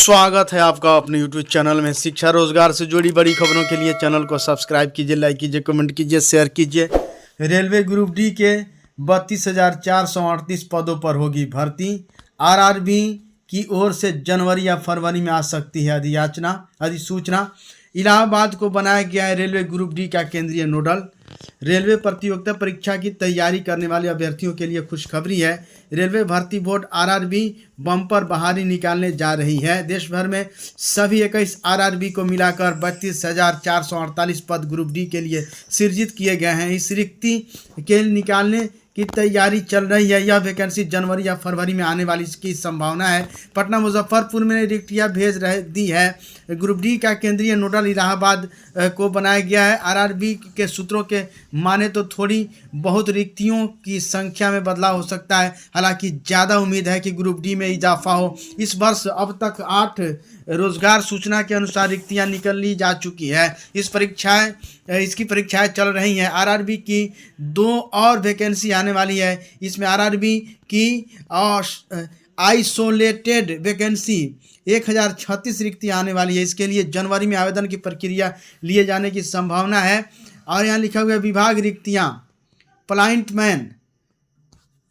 स्वागत है आपका अपने YouTube चैनल में। शिक्षा रोजगार से जुड़ी बड़ी खबरों के लिए चैनल को सब्सक्राइब कीजिए, लाइक कीजिए, कमेंट कीजिए, शेयर कीजिए। रेलवे ग्रुप डी के 32,438 पदों पर होगी भर्ती। आरआरबी की ओर से जनवरी या फरवरी में आ सकती है अधिसूचना। इलाहाबाद को बनाया गया है रेलवे ग्रुप डी का केंद्रीय नोडल। रेलवे प्रतियोगिता परीक्षा की तैयारी करने वाले अभ्यर्थियों के लिए खुशखबरी है। रेलवे भर्ती बोर्ड आरआरबी बम्पर बहाली निकालने जा रही है। देश भर में सभी 21 आरआरबी को मिलाकर 32,448 पद ग्रुप डी के लिए सृजित किए गए हैं। इस रिक्ति के निकालने की तैयारी चल रही है। यह वैकेंसी जनवरी या फरवरी में आने वाली इसकी संभावना है। पटना मुजफ्फरपुर में रिक्तियाँ दी है। ग्रुप डी का केंद्रीय नोडल इलाहाबाद को बनाया गया है। आरआरबी के सूत्रों के माने तो थोड़ी बहुत रिक्तियों की संख्या में बदलाव हो सकता है, हालांकि ज़्यादा उम्मीद है कि ग्रुप डी में इजाफा हो। इस वर्ष अब तक 8 रोजगार सूचना के अनुसार रिक्तियां निकाली जा चुकी है। इसकी परीक्षाएं चल रही हैं। आरआरबी की 2 और वैकेंसी आने वाली है। इसमें आरआरबी की आइसोलेटेड वैकेंसी 1036 रिक्तियाँ आने वाली है। इसके लिए जनवरी में आवेदन की प्रक्रिया लिए जाने की संभावना है। और यहाँ लिखा हुआ है विभाग रिक्तियाँ प्लाइंटमैन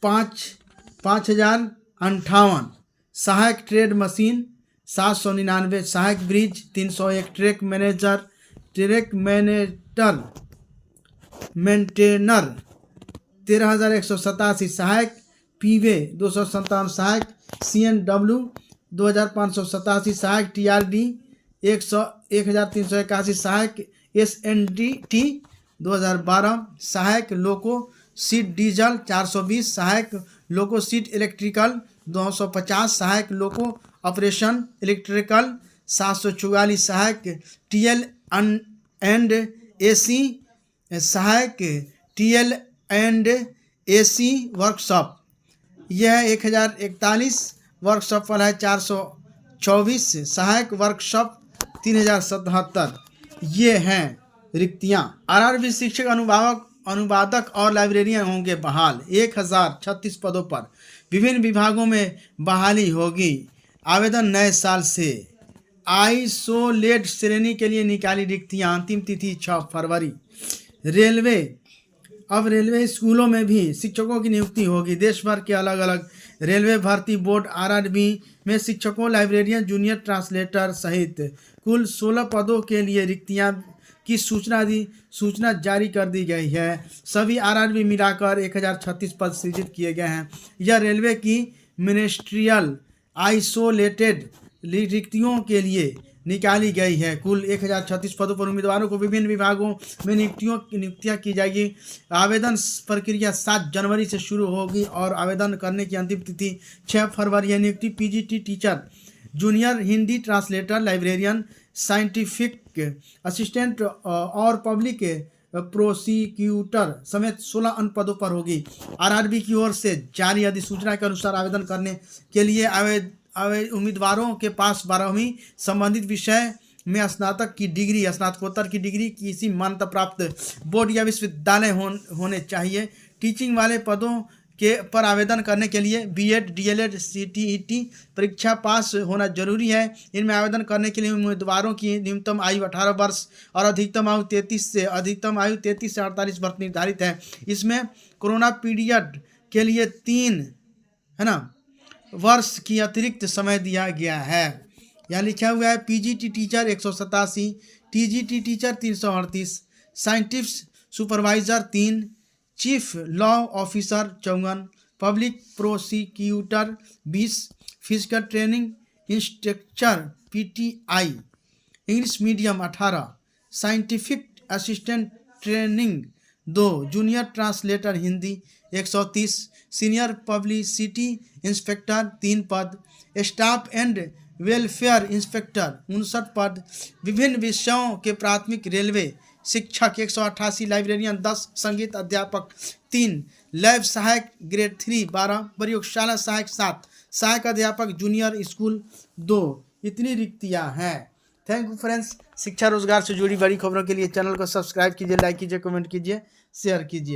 5,058, सहायक ट्रेड मशीन 799, सहायक ब्रिज 301, ट्रैक मेंटेनर 13,187, सहायक पीवे 257, सहायक CNW 2,587, सहायक TRD 1,381, सहायक SNDT 2012, सहायक लोको सीट डीजल 420, सहायक लोको सीट इलेक्ट्रिकल 250, सहायक लोको ऑपरेशन इलेक्ट्रिकल 744, सहायक TL एंड AC, सहायक TL एंड AC वर्कशॉप यह 1041, वर्कशॉप पर है 424, सहायक वर्कशॉप 3077। ये हैं रिक्तियाँ। आरआरबी शिक्षक अनुवादक और लाइब्रेरियन होंगे बहाल। 1036 पदों पर विभिन्न विभागों में बहाली होगी। आवेदन नए साल से। आइसोलेट श्रेणी के लिए निकाली रिक्तियाँ, अंतिम तिथि 6 फरवरी। रेलवे स्कूलों में भी शिक्षकों की नियुक्ति होगी। देश भर के अलग अलग रेलवे भर्ती बोर्ड आरआरबी में शिक्षकों, लाइब्रेरियन, जूनियर ट्रांसलेटर सहित कुल 16 पदों के लिए रिक्तियां की सूचना जारी कर दी गई है। सभी आरआरबी मिलाकर 1036 पद सृजित किए गए हैं। यह रेलवे की मिनिस्ट्रियल आइसोलेटेड रिक्तियों के लिए निकाली गई है। कुल 1036 पदों पर उम्मीदवारों को विभिन्न विभागों में नियुक्तियाँ की जाएगी। आवेदन प्रक्रिया 7 जनवरी से शुरू होगी और आवेदन करने की अंतिम तिथि 6 फरवरी है। नियुक्ति PGT teacher, junior Hindi translator, librarian, scientific assistant और पब्लिक प्रोसिक्यूटर समेत 16 अन्य पदों पर होगी। आरआरबी की ओर से जारी अधिसूचना के अनुसार आवेदन करने के लिए उम्मीदवारों के पास 12वीं संबंधित विषय में स्नातकोत्तर की डिग्री किसी मान्यता प्राप्त बोर्ड या विश्वविद्यालय होने चाहिए। टीचिंग वाले पदों पर आवेदन करने के लिए BEd, DLEd, CTET परीक्षा पास होना जरूरी है। इनमें आवेदन करने के लिए उम्मीदवारों की न्यूनतम आयु 18 वर्ष और अधिकतम आयु 33 से 48 वर्ष निर्धारित है। इसमें कोरोना पीरियड के लिए 3 वर्ष की अतिरिक्त समय दिया गया है। यहाँ लिखा हुआ है PGT teacher 187, TGT teacher 338, scientist supervisor 3, chief law officer 54, public prosecutor 20, physical training instructor PTI English medium 18, scientific assistant training 2, junior translator Hindi 130, senior publicity inspector 3 पद, स्टाफ एंड वेलफेयर इंस्पेक्टर 59 पद, विभिन्न विषयों के प्राथमिक रेलवे शिक्षक 188, लाइब्रेरियन 10, संगीत अध्यापक 3, lab सहायक ग्रेड 3 12, प्रयोगशाला सहायक 7, सहायक अध्यापक जूनियर स्कूल 2। इतनी रिक्तियां हैं। Thank you friends. शिक्षा रोजगार से जुड़ी बड़ी खबरों के लिए चैनल को सब्सक्राइब कीजिए, लाइक कीजिए, कमेंट कीजिए, शेयर कीजिए।